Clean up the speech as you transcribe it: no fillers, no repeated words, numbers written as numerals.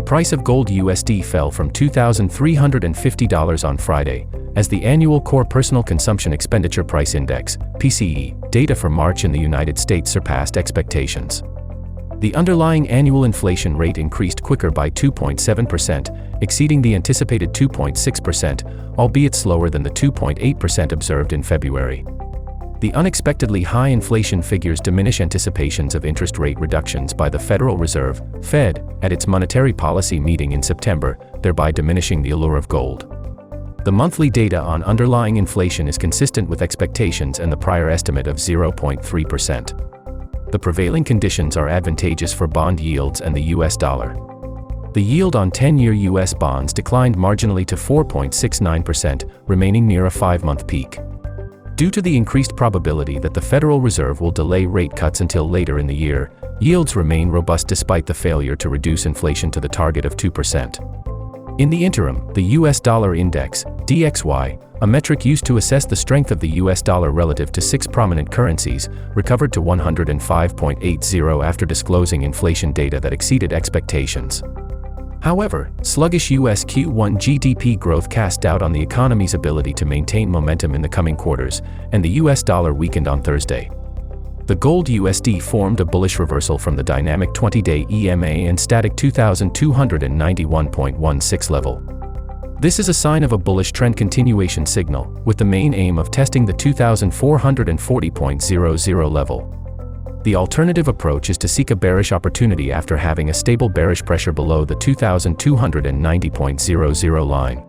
price of gold USD fell from $2,350 on Friday, as the annual Core Personal Consumption Expenditure Price Index, PCE, data for March in the United States surpassed expectations. The underlying annual inflation rate increased quicker by 2.7%, exceeding the anticipated 2.6%, albeit slower than the 2.8% observed in February. The unexpectedly high inflation figures diminish anticipations of interest rate reductions by the Federal Reserve, Fed, at its monetary policy meeting in September, thereby diminishing the allure of gold. The monthly data on underlying inflation is consistent with expectations and the prior estimate of 0.3%. The prevailing conditions are advantageous for bond yields and the US dollar. The yield on 10-year US bonds declined marginally to 4.69%, remaining near a 5-month peak. Due to the increased probability that the Federal Reserve will delay rate cuts until later in the year, yields remain robust despite the failure to reduce inflation to the target of 2%. In the interim, the US dollar index, DXY, a metric used to assess the strength of the US dollar relative to 6 prominent currencies, recovered to 105.80 after disclosing inflation data that exceeded expectations. However, sluggish US Q1 GDP growth cast doubt on the economy's ability to maintain momentum in the coming quarters, and the US dollar weakened on Thursday. The gold USD formed a bullish reversal from the dynamic 20-day EMA and static 2,291.16 level. This is a sign of a bullish trend continuation signal, with the main aim of testing the 2,440.00 level. The alternative approach is to seek a bearish opportunity after having a stable bearish pressure below the 2,290.00 line.